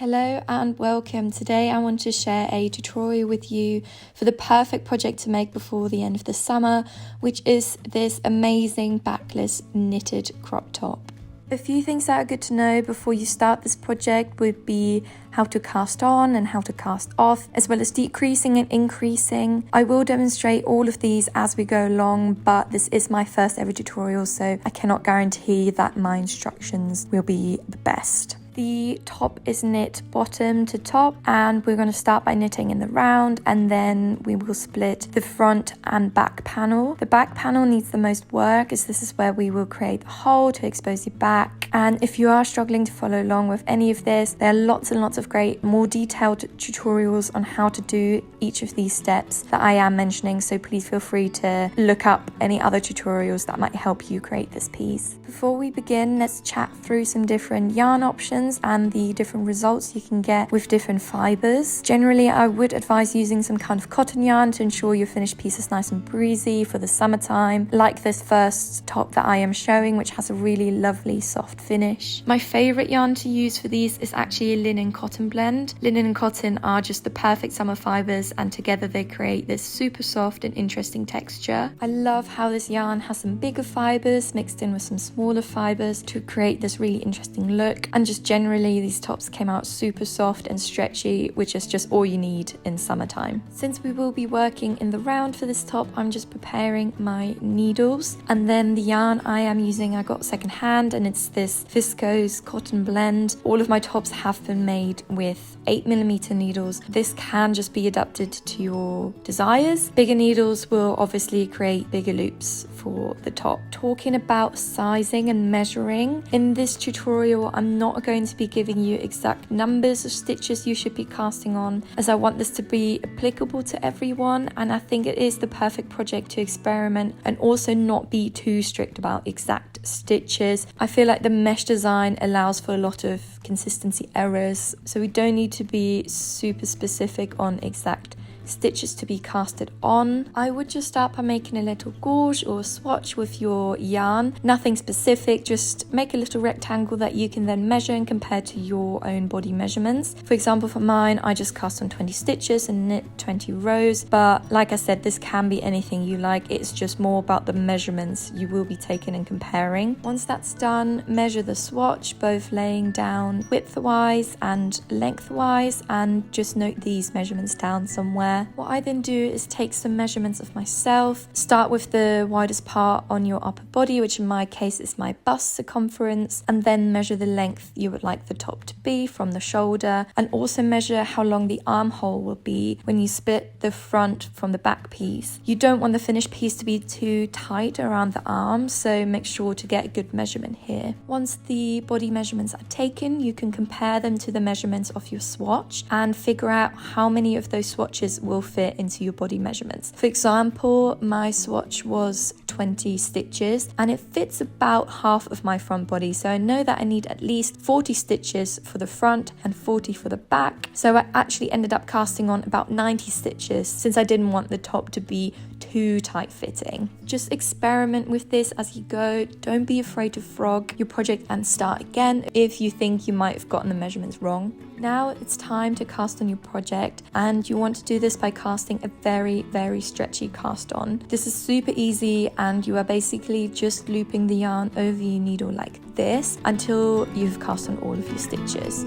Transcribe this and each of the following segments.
Hello and welcome. Today I want to share a tutorial with you for the perfect project to make before the end of the summer, which is this amazing backless knitted crop top. A few things that are good to know before you start this project would be how to cast on and how to cast off, as well as decreasing and increasing. I will demonstrate all of these as we go along, but this is my first ever tutorial, so I cannot guarantee that my instructions will be the best. The top is knit bottom to top, and we're going to start by knitting in the round, and then we will split the front and back panel. The back panel needs the most work, as this is where we will create the hole to expose your back. And if you are struggling to follow along with any of this, there are lots and lots of great, more detailed tutorials on how to do each of these steps that I am mentioning, so please feel free to look up any other tutorials that might help you create this piece. Before we begin, let's chat through some different yarn options and the different results you can get with different fibers. Generally, I would advise using some kind of cotton yarn to ensure your finished piece is nice and breezy for the summertime, like this first top that I am showing, which has a really lovely soft finish. My favorite yarn to use for these is actually a linen cotton blend. Linen and cotton are just the perfect summer fibers, and together they create this super soft and interesting texture. I love how this yarn has some bigger fibers mixed in with some smaller fibers to create this really interesting look, and just generally these tops came out super soft and stretchy, which is just all you need in summertime. Since we will be working in the round for this top, I'm just preparing my needles, and then the yarn I am using I got secondhand, and it's this viscose cotton blend. All of my tops have been made with 8mm needles. This can just be adapted to your desires. Bigger needles will obviously create bigger loops for the top. Talking about sizing and measuring, in this tutorial I'm not going to be giving you exact numbers of stitches you should be casting on, as I want this to be applicable to everyone, and I think it is the perfect project to experiment and also not be too strict about exact stitches. I feel like the mesh design allows for a lot of consistency errors, so we don't need to be super specific on exact stitches to be casted on. I would just start by making a little gauge or swatch with your yarn. Nothing specific, just make a little rectangle that you can then measure and compare to your own body measurements. For example, for mine, I just cast on 20 stitches and knit 20 rows, but like I said, this can be anything you like. It's just more about the measurements you will be taking and comparing. Once that's done, measure the swatch, both laying down width-wise and length-wise, and just note these measurements down somewhere. What I then do is take some measurements of myself, start with the widest part on your upper body, which in my case is my bust circumference, and then measure the length you would like the top to be from the shoulder, and also measure how long the armhole will be when you split the front from the back piece. You don't want the finished piece to be too tight around the arm, so make sure to get a good measurement here. Once the body measurements are taken, you can compare them to the measurements of your swatch and figure out how many of those swatches will fit into your body measurements. For example, my swatch was 20 stitches and it fits about half of my front body, so I know that I need at least 40 stitches for the front and 40 for the back. So I actually ended up casting on about 90 stitches since I didn't want the top to be too tight fitting. Just experiment with this as you go. Don't be afraid to frog your project and start again if you think you might have gotten the measurements wrong. Now it's time to cast on your project, and you want to do this by casting a very stretchy cast on. This is super easy, and you are basically just looping the yarn over your needle like this until you've cast on all of your stitches.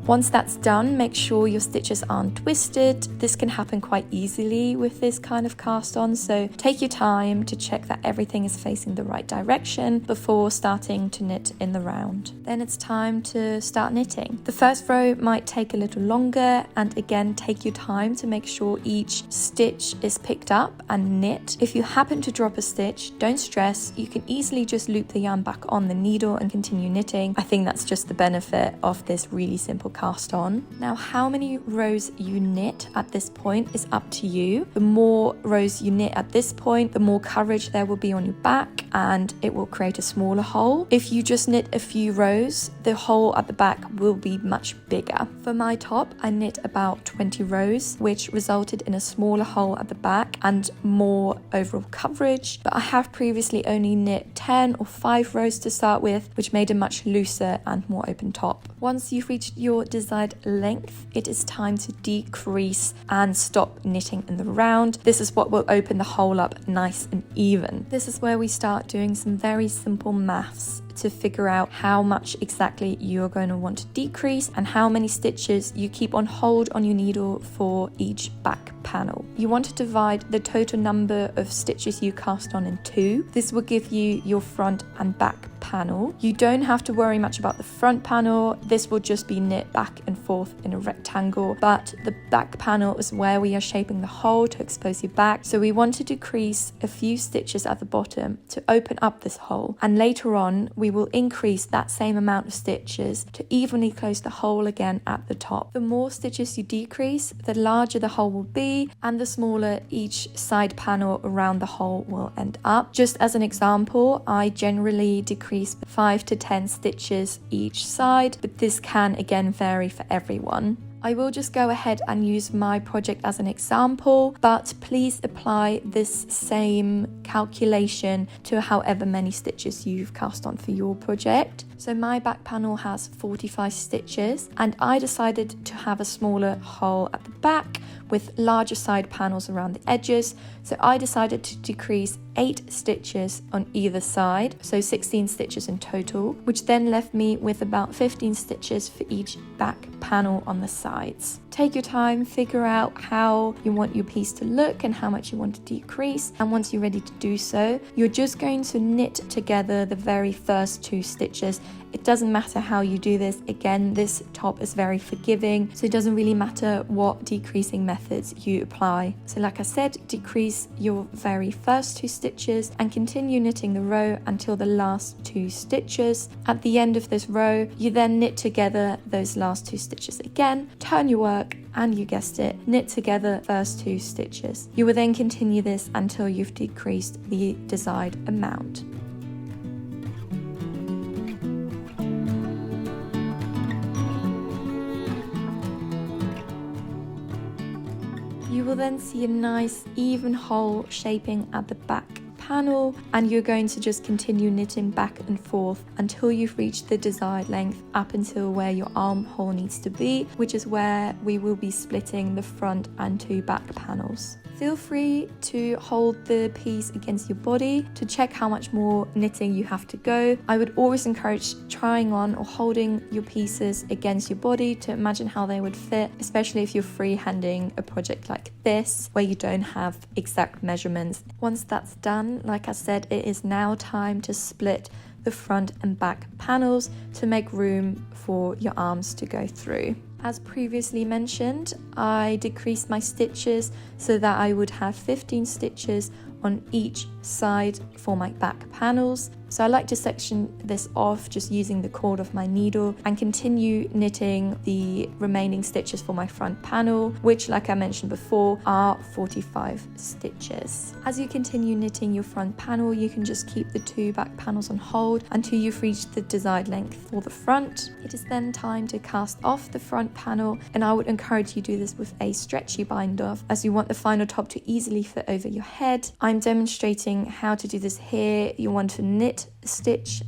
Once that's done, make sure your stitches aren't twisted. This can happen quite easily with this kind of cast on, so take your time to check that everything is facing the right direction before starting to knit in the round. Then it's time to start knitting. The first row might take a little longer, and again, take your time to make sure each stitch is picked up and knit. If you happen to drop a stitch, don't stress. You can easily just loop the yarn back on the needle and continue knitting. I think that's just the benefit of this really simple cast on. Now, how many rows you knit at this point is up to you. The more rows you knit at this point, the more coverage there will be on your back, and it will create a smaller hole. If you just knit a few rows, the hole at the back will be much bigger. For my top, I knit about 20 rows, which resulted in a smaller hole at the back and more overall coverage, but I have previously only knit 10 or 5 rows to start with, which made a much looser and more open top. Once you've reached your desired length, it is time to decrease and stop knitting in the round. This is what will open the hole up nice and even. This is where we start doing some very simple maths to figure out how much exactly you're going to want to decrease and how many stitches you keep on hold on your needle for each back panel. You want to divide the total number of stitches you cast on in 2. This will give you your front and back panel. You don't have to worry much about the front panel. This will just be knit back and forth in a rectangle, but the back panel is where we are shaping the hole to expose your back. So we want to decrease a few stitches at the bottom to open up this hole, and later on we will increase that same amount of stitches to evenly close the hole again at the top. The more stitches you decrease, the larger the hole will be, and the smaller each side panel around the hole will end up. Just as an example, I generally decrease 5 to 10 stitches each side, but this can again vary for everyone. I will just go ahead and use my project as an example, but please apply this same calculation to however many stitches you've cast on for your project. So my back panel has 45 stitches, and I decided to have a smaller hole at the back with larger side panels around the edges. So I decided to decrease 8 stitches on either side, so 16 stitches in total, which then left me with about 15 stitches for each back panel on the sides. Take your time, figure out how you want your piece to look and how much you want to decrease, and once you're ready to do so, you're just going to knit together the very first 2 stitches. It doesn't matter how you do this. Again, this top is very forgiving, so it doesn't really matter what decreasing methods you apply. So like I said, decrease your very first 2 stitches and continue knitting the row until the last 2 stitches. At the end of this row, you then knit together those last 2 stitches again, turn your work, and you guessed it, knit together first 2 stitches. You will then continue this until you've decreased the desired amount. You will then see a nice even hole shaping at the back panel, and you're going to just continue knitting back and forth until you've reached the desired length up until where your armhole needs to be, which is where we will be splitting the front and 2 back panels. Feel free to hold the piece against your body to check how much more knitting you have to go. I would always encourage trying on or holding your pieces against your body to imagine how they would fit, especially if you're freehanding a project like this where you don't have exact measurements. Once that's done, like I said, it is now time to split the front and back panels to make room for your arms to go through. As previously mentioned, I decreased my stitches so that I would have 15 stitches on each side for my back panels. So I like to section this off just using the cord of my needle and continue knitting the remaining stitches for my front panel, which, like I mentioned before, are 45 stitches. As you continue knitting your front panel, you can just keep the 2 back panels on hold until you've reached the desired length for the front. It is then time to cast off the front panel, and I would encourage you to do this with a stretchy bind off, as you want the final top to easily fit over your head. I'm demonstrating how to do this here. You want to knit a stitch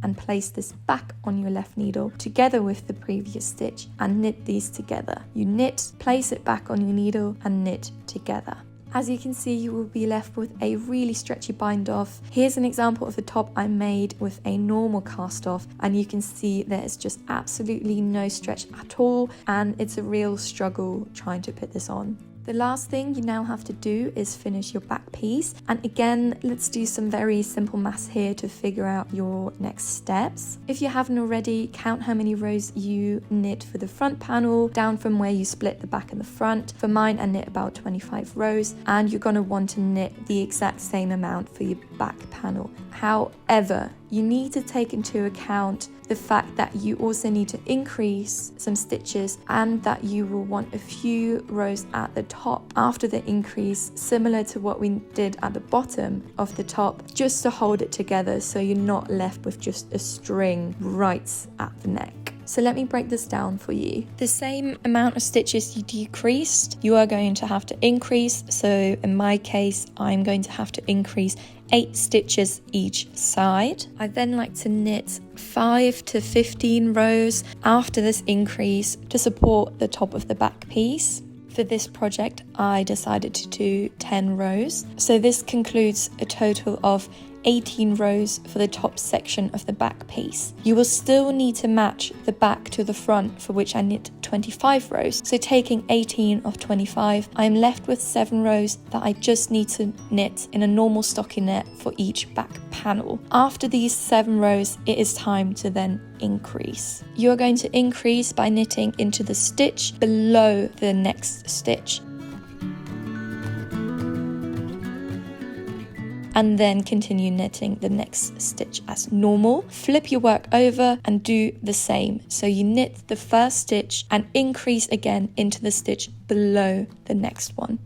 and place this back on your left needle together with the previous stitch and knit these together. You knit, place it back on your needle and knit together. As you can see, you will be left with a really stretchy bind off. Here's an example of the top I made with a normal cast off, and you can see there's just absolutely no stretch at all, and it's a real struggle trying to put this on. The last thing you now have to do is finish your back piece. And again, let's do some very simple maths here to figure out your next steps. If you haven't already, count how many rows you knit for the front panel down from where you split the back and the front. For mine, I knit about 25 rows, and you're going to want to knit the exact same amount for your back panel. However, you need to take into account the fact that you also need to increase some stitches and that you will want a few rows at the top after the increase, similar to what we did at the bottom of the top, just to hold it together so you're not left with just a string right at the neck. So let me break this down for you. The same amount of stitches you decreased, you are going to have to increase. So in my case, I'm going to have to increase 8 stitches each side. I then like to knit 5 to 15 rows after this increase to support the top of the back piece. For this project, I decided to do 10 rows. So this concludes a total of 18 rows for the top section of the back piece. You will still need to match the back to the front, for which I knit 25 rows. So taking 18 of 25, I am left with 7 rows that I just need to knit in a normal stockinette for each back panel. After these 7 rows, it is time to then increase. You're going to increase by knitting into the stitch below the next stitch, and then continue knitting the next stitch as normal. Flip your work over and do the same. So you knit the first stitch and increase again into the stitch below the next one.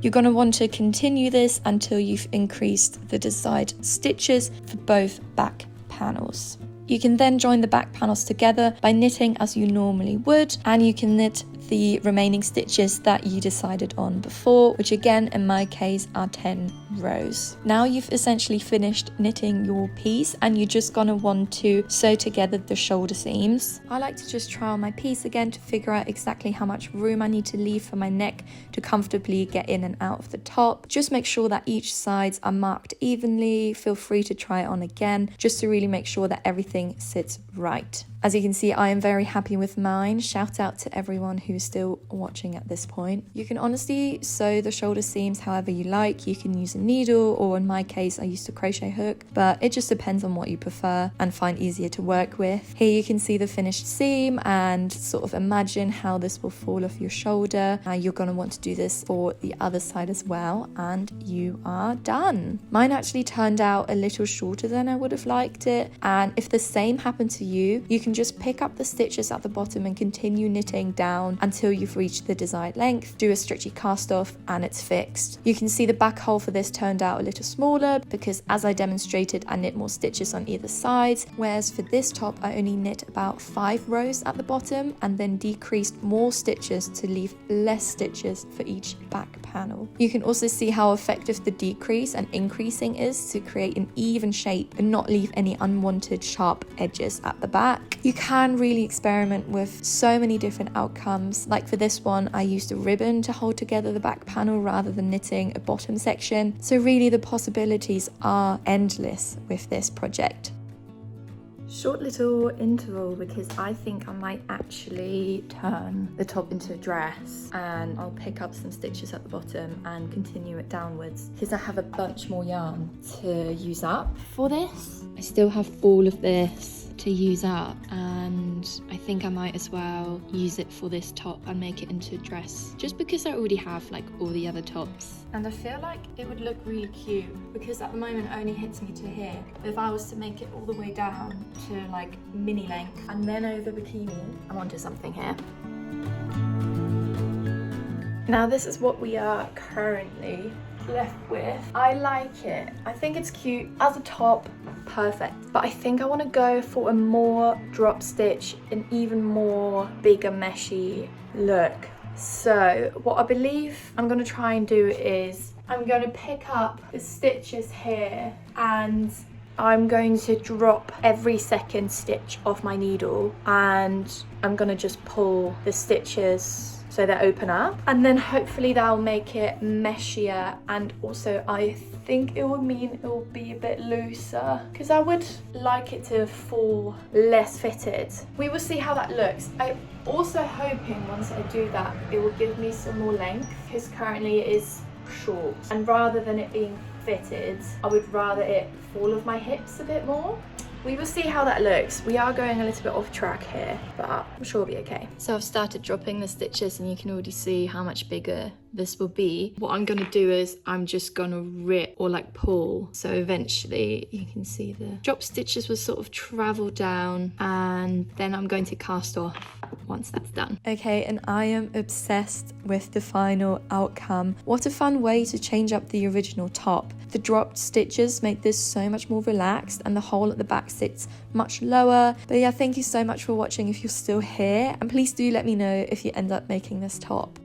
You're going to want to continue this until you've increased the desired stitches for both back panels. You can then join the back panels together by knitting as you normally would, and you can knit the remaining stitches that you decided on before, which again in my case are 10 rows. Now you've essentially finished knitting your piece, and you're just gonna want to sew together the shoulder seams. I like to just try on my piece again to figure out exactly how much room I need to leave for my neck to comfortably get in and out of the top. Just make sure that each sides are marked evenly. Feel free to try it on again just to really make sure that everything sits right. As you can see, I am very happy with mine. Shout out to everyone who's still watching at this point. You can honestly sew the shoulder seams however you like. You can use a needle, or in my case, I used a crochet hook, but it just depends on what you prefer and find easier to work with. Here you can see the finished seam and sort of imagine how this will fall off your shoulder. You're going to want to do this for the other side as well, and you are done. Mine actually turned out a little shorter than I would have liked it, and if the same happened to you, you can just pick up the stitches at the bottom and continue knitting down until you've reached the desired length. Do a stretchy cast off and it's fixed. You can see the back hole for this turned out a little smaller because, as I demonstrated, I knit more stitches on either side, whereas for this top I only knit about 5 rows at the bottom and then decreased more stitches to leave less stitches for each back panel. You can also see how effective the decrease and increasing is to create an even shape and not leave any unwanted sharp edges at the back. You can really experiment with so many different outcomes. Like for this one, I used a ribbon to hold together the back panel rather than knitting a bottom section. So really the possibilities are endless with this project. Short little interval because I think I might actually turn the top into a dress, and I'll pick up some stitches at the bottom and continue it downwards because I have a bunch more yarn to use up for this. I still have all of this to use up, and I think I might as well use it for this top and make it into a dress, just because I already have like all the other tops, and I feel like it would look really cute because at the moment it only hits me to here. But if I was to make it all the way down to like mini length and then over bikini, I'm onto something here. Now this is what we are currently left with. I like it. I think it's cute as a top, perfect. But I think I want to go for a more drop stitch, an even more bigger meshy look. So what I believe I'm going to try and do is I'm going to pick up the stitches here and I'm going to drop every second stitch off my needle, and I'm gonna just pull the stitches so they open up, and then hopefully that'll make it meshier, and also I think it will mean it will be a bit looser because I would like it to fall less fitted. We will see how that looks. I'm also hoping once I do that it will give me some more length, because currently it is short, and rather than it being fitted, I would rather it fall off my hips a bit more. We will see how that looks. We are going a little bit off track here, but I'm sure it'll be okay. So I've started dropping the stitches, and you can already see how much bigger this will be. What I'm gonna do is I'm just gonna rip or like pull. So eventually you can see the drop stitches will sort of travel down, and then I'm going to cast off once that's done. Okay, and I am obsessed with the final outcome. What a fun way to change up the original top. The dropped stitches make this so much more relaxed, and the hole at the back sits much lower. But yeah, thank you so much for watching if you're still here, and please do let me know if you end up making this top.